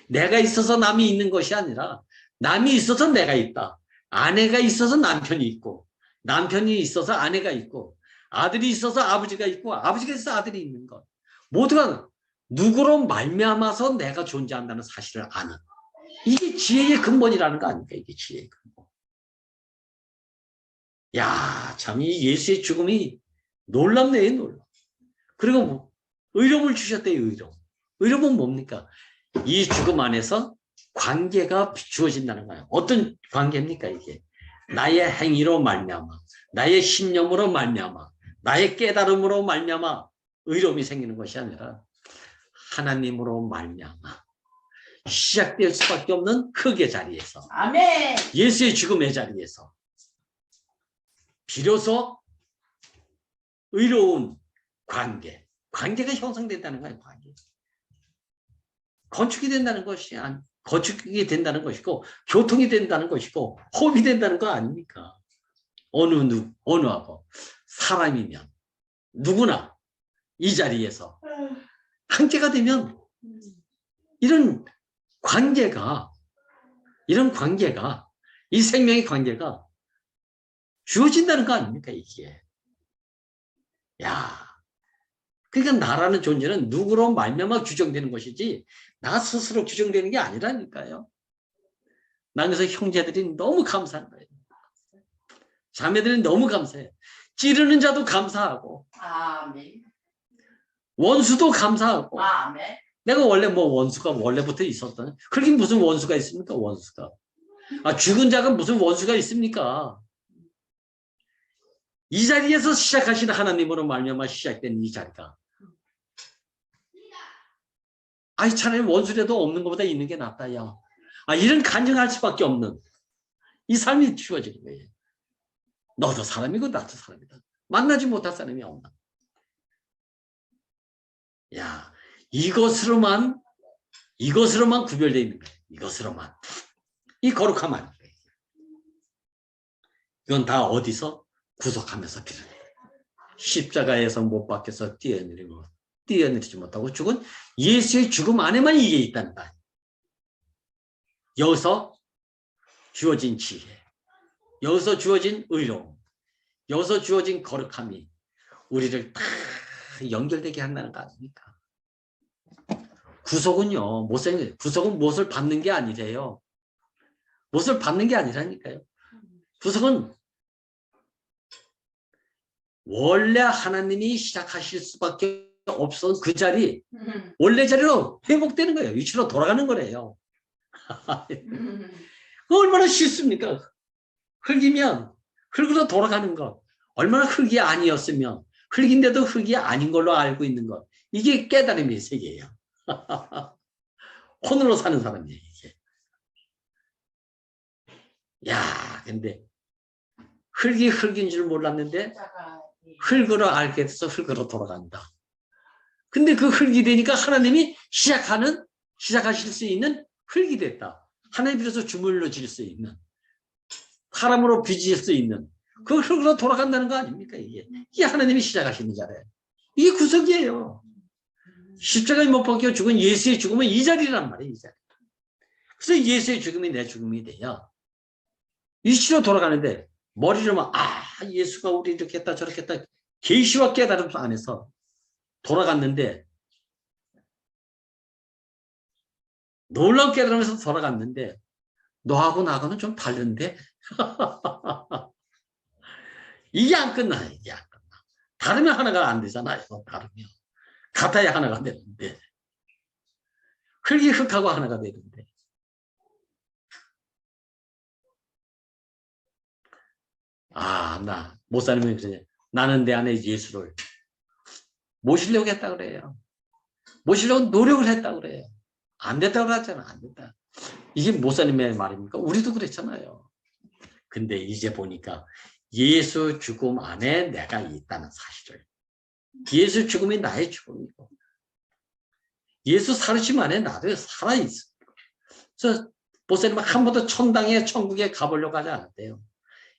내가 있어서 남이 있는 것이 아니라 남이 있어서 내가 있다. 아내가 있어서 남편이 있고, 남편이 있어서 아내가 있고, 아들이 있어서 아버지가 있고, 아버지가 있어서 아들이 있는 것. 모두가 누구로 말미암아서 내가 존재한다는 사실을 아는. 이게 지혜의 근본이라는 거 아닙니까? 이게 지혜의 근본. 야, 참 이 예수의 죽음이 놀랍네, 놀랍. 그리고 뭐, 의로움을 주셨대요, 의로움. 의로움은 뭡니까? 이 죽음 안에서 관계가 주어진다는 거예요. 어떤 관계입니까, 이게? 나의 행위로 말미암아, 나의 신념으로 말미암아, 나의 깨달음으로 말미암아 의로움이 생기는 것이 아니라 하나님으로 말미암아 시작될 수밖에 없는 흙의 자리에서, 아멘. 예수의 죽음의 자리에서 비로소 의로운 관계가 형성된다는 거예요. 관계. 건축이 된다는 것이 건축이 된다는 것이고 교통이 된다는 것이고 호흡이 된다는 거 아닙니까? 어느하고 사람이면 누구나 이 자리에서 함께가 되면 이런 관계가 이 생명의 관계가 주어진다는 거 아닙니까? 이게. 야, 그러니까 나라는 존재는 누구로 말미암아 규정되는 것이지 나 스스로 규정되는 게 아니라니까요. 난 그래서 형제들이 너무 감사한 거예요. 자매들이 너무 감사해요. 찌르는 자도 감사하고 아멘. 원수도 감사하고. 아멘. 내가 원래 뭐 원수가 원래부터 있었던, 그렇게 무슨 원수가 있습니까? 원수가. 죽은 자가 무슨 원수가 있습니까? 이 자리에서 시작하신 하나님으로 말미암아 시작된 이 자리가, 차라리 원수라도 없는 것보다 있는 게 낫다, 야. 이런 간증할 수밖에 없는 이 삶이 주어지는 거예요. 너도 사람이고 나도 사람이다. 만나지 못할 사람이 없나. 야, 이것으로만 구별되어 있는 거예요. 이것으로만. 이 거룩함 아니에요. 이건 다 어디서? 구속하면서 빌어내요. 십자가에서 못 박혀서 뛰어내리지 못하고 죽은 예수의 죽음 안에만 이게 있다는 거예요. 여기서 주어진 지혜, 여기서 주어진 의로움, 여기서 주어진 거룩함이 우리를 다 연결되게 한다는 거 아닙니까? 구속은요, 구속은 무엇을 받는 게 아니래요. 무엇을 받는 게 아니라니까요. 구속은 원래 하나님이 시작하실 수밖에 없었던 그 자리, 원래 자리로 회복되는 거예요. 위치로 돌아가는 거래요. 얼마나 쉽습니까? 흙이면 흙으로 돌아가는 것. 얼마나 흙이 아니었으면 흙인데도 흙이 아닌 걸로 알고 있는 것. 이게 깨달음의 세계예요. 혼으로 사는 사람이에요, 이게. 야, 근데 흙이 흙인 줄 몰랐는데 흙으로 알게 돼서 흙으로 돌아간다. 근데 그 흙이 되니까 하나님이 시작하실 수 있는 흙이 됐다. 하나님 비로소 주물러 질 수 있는, 사람으로 빚을 수 있는 그 흙으로 돌아간다는 거 아닙니까? 이게 하나님이 시작하시는 자리예요. 이게 구속이에요. 십자가에 못 박혀 죽은 예수의 죽음은 이 자리란 말이에요. 이 자리. 그래서 예수의 죽음이 내 죽음이 돼야 이치로 돌아가는데, 머리로만 예수가 우리 이렇게 했다 저렇게 했다 계시와 깨달음 안에서 돌아갔는데, 놀라운 깨달음에서 돌아갔는데 너하고 나하고는 좀 다른데 이게 안 끝나. 이게 안 끝나. 다르면 하나가 안 되잖아요. 다르면 같아야 하나가 되는데, 흙이 흙하고 하나가 되는데, 나 목사님이 그래. 나는 내 안에 예수를 모시려고 했다 그래요. 모시려고 노력을 했다 그래요. 안 됐다고 하잖아. 안 됐다. 이게 목사님의 말입니까? 우리도 그랬잖아요. 근데 이제 보니까 예수 죽음 안에 내가 있다는 사실을, 예수 죽음이 나의 죽음이고 예수 살으심 안에 나도 살아있어. 그래서 목사님은 한 번도 천당에 천국에 가보려고 하지 않았대요.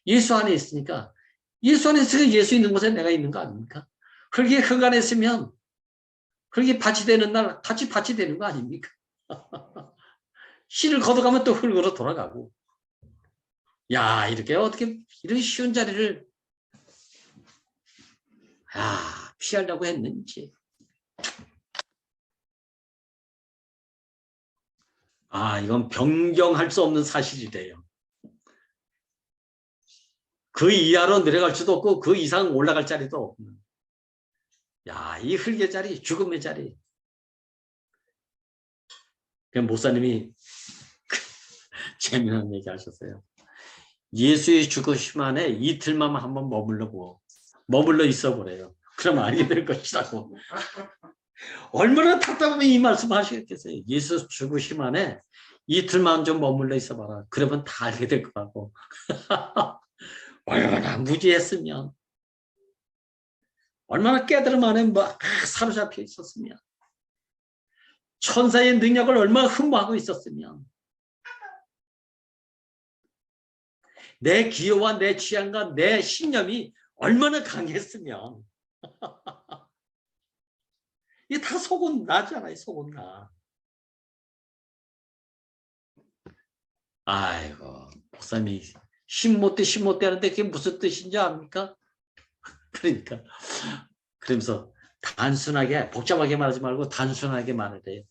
예수 안에 있으니까, 예수 안에 있으니까 예수 있는 곳에 내가 있는 거 아닙니까? 흙이 흙 안에 있으면 흙이 밭이 되는 날 같이 밭이 되는 거 아닙니까? 씨를 걷어가면 또 흙으로 돌아가고. 야, 이렇게 어떻게 이런 쉬운 자리를 피하려고 했는지. 이건 변경할 수 없는 사실이래요. 그 이하로 내려갈 수도 없고 그 이상 올라갈 자리도 없는. 야, 이 흙의 자리, 죽음의 자리. 그 목사님이 재미난 얘기 하셨어요. 예수의 죽으심 안에 이틀만 한번 머물러 있어 보래요. 그럼 알게 될 것이라고. 얼마나 답답하면 이 말씀 하시겠어요. 예수 죽으심 안에 이틀만 좀 머물러 있어 봐라. 그러면 다 알게 될 거라고. 얼마나 무지했으면, 얼마나 깨달음 안에 사로잡혀 있었으면, 천사의 능력을 얼마나 흠모하고 있었으면, 내 기호와 내 취향과 내 신념이 얼마나 강했으면, 이게 다 속은 나잖아요. 속은 나. 아이고, 목사님이 신못돼 하는데 그게 무슨 뜻인지 압니까? 그러니까 그러면서 단순하게, 복잡하게 말하지 말고 단순하게 말을 해요.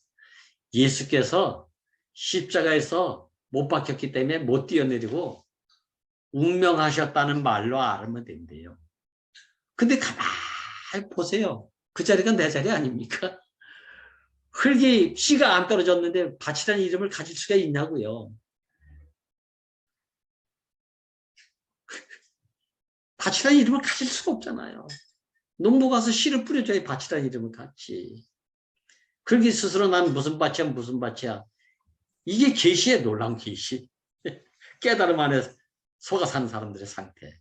예수께서 십자가에서 못 박혔기 때문에 못 뛰어내리고 운명하셨다는 말로 알면 된대요. 근데 가만히 보세요. 그 자리가 내 자리 아닙니까? 흙이 씨가 안 떨어졌는데 밭이라는 이름을 가질 수가 있냐고요. 밭이라는 이름을 가질 수가 없잖아요. 농부 가서 씨를 뿌려줘야 밭이라는 이름을 갖지. 그러기 스스로 난 무슨 밭이야. 이게 계시에 놀라운 계시. 깨달음 안에 속아 사는 사람들의 상태.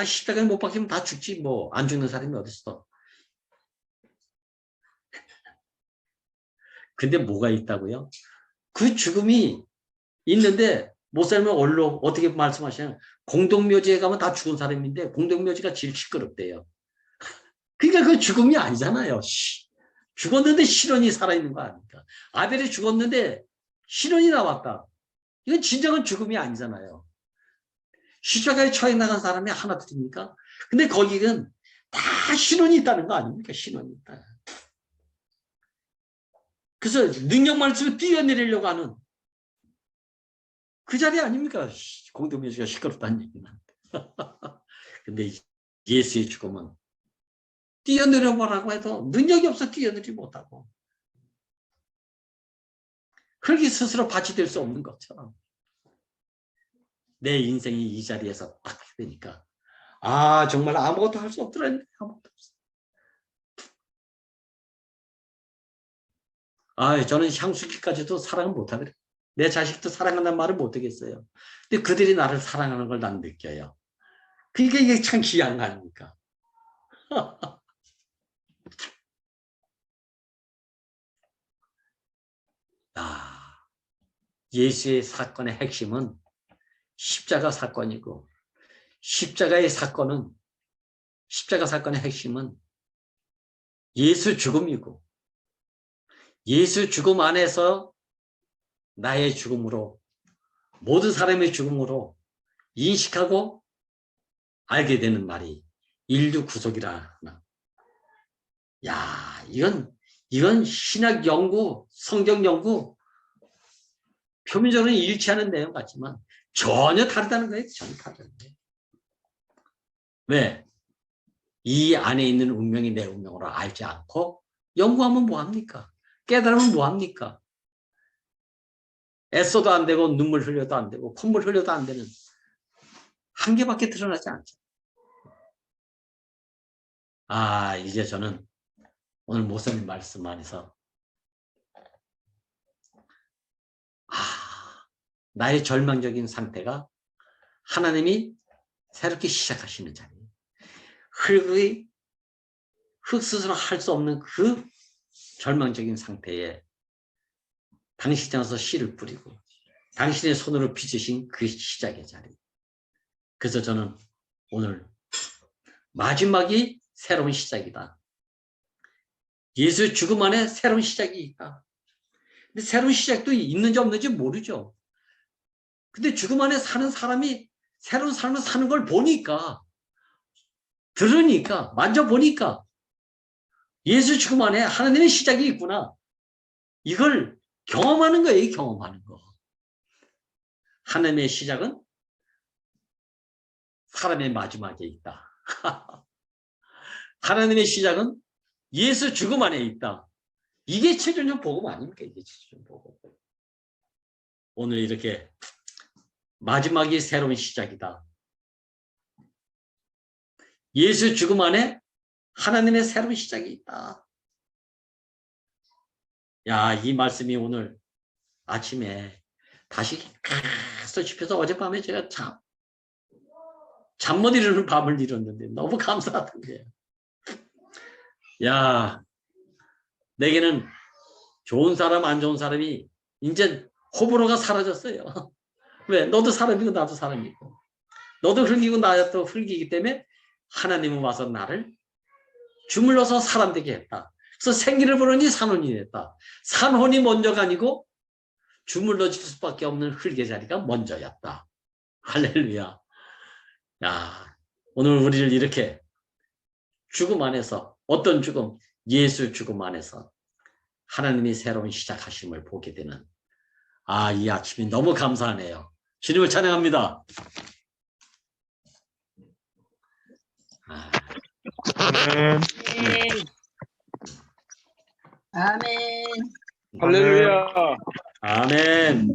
십자가에 못 박히면 다 죽지 뭐. 안 죽는 사람이 어딨어. 근데 뭐가 있다고요? 그 죽음이 있는데 목사님은 어떻게 말씀하시냐면 공동묘지에 가면 다 죽은 사람인데 공동묘지가 제일 시끄럽대요. 그러니까 그 죽음이 아니잖아요. 죽었는데 실혼이 살아있는 거 아닙니까? 아벨이 죽었는데 실혼이 나왔다. 이건 진정한 죽음이 아니잖아요. 십자가에 처해 나간 사람이 하나 둘입니까? 근데 거기는 다 신원이 있다는 거 아닙니까? 신원이 있다. 그래서 능력만 쓰고 뛰어내리려고 하는 그 자리 아닙니까? 공동묘지가 시끄럽다는 얘기는. 근데 예수의 죽음은 뛰어내려보라고 해도 능력이 없어 뛰어내리지 못하고 흙이 스스로 밭이 될 수 없는 것처럼 내 인생이 이 자리에서 딱 되니까 정말 아무것도 할 수 없더라. 아무것도 없어. 저는 향수기까지도 사랑을 못하더래. 내 자식도 사랑한다는 말을 못하겠어요. 근데 그들이 나를 사랑하는 걸 난 느껴요. 그러니까 이게 참 귀한 거 아닙니까? 예수의 사건의 핵심은 십자가 사건이고 십자가 사건의 핵심은 예수 죽음이고 예수 죽음 안에서 나의 죽음으로 모든 사람의 죽음으로 인식하고 알게 되는 말이 인류 구속이라 하나. 이건 신학 연구, 성경 연구 표면적으로는 일치하는 내용 같지만 전혀 다르다는 거예요. 전혀 다르다는 거예요. 왜? 이 안에 있는 운명이 내 운명으로 알지 않고 연구하면 뭐합니까? 깨달으면 뭐합니까? 애써도 안 되고 눈물 흘려도 안 되고 콧물 흘려도 안 되는 한계밖에 드러나지 않죠. 이제 저는 오늘 목사님 말씀 안에서 나의 절망적인 상태가 하나님이 새롭게 시작하시는 자리. 흙 스스로 할 수 없는 그 절망적인 상태에 당신이 와서 씨를 뿌리고 당신의 손으로 빚으신 그 시작의 자리. 그래서 저는 오늘 마지막이 새로운 시작이다. 예수 죽음 안에 새로운 시작이 있다. 근데 새로운 시작도 있는지 없는지 모르죠. 근데 죽음 안에 사는 사람이 새로운 삶을 사는 걸 보니까, 들으니까, 만져보니까 예수 죽음 안에 하나님의 시작이 있구나. 이걸 경험하는 거예요. 경험하는 거. 하나님의 시작은 사람의 마지막에 있다. 하나님의 시작은 예수 죽음 안에 있다. 이게 최종적 복음 아닙니까? 이게 최종적 복음. 오늘 이렇게 마지막이 새로운 시작이다. 예수 죽음 안에 하나님의 새로운 시작이 있다. 야, 이 말씀이 오늘 아침에 다시 가서 집에서 어젯밤에 제가 잠 못 이루는 밤을 이뤘는데 너무 감사하던 거예요. 야, 내게는 좋은 사람, 안 좋은 사람이 이제 호불호가 사라졌어요. 왜? 너도 사람이고 나도 사람이고. 너도 흙이고 나도 흙이기 때문에 하나님은 와서 나를 주물러서 사람 되게 했다. 그래서 생기를 부르니 산혼이 됐다. 산혼이 먼저가 아니고 주물러질 수밖에 없는 흙의 자리가 먼저였다. 할렐루야. 야, 오늘 우리를 이렇게 죽음 안에서 어떤 죽음? 예수 죽음 안에서 하나님이 새로운 시작하심을 보게 되는 이 아침이 너무 감사하네요. 주님을 찬양합니다. 아멘. 아멘. 할렐루야. 아멘.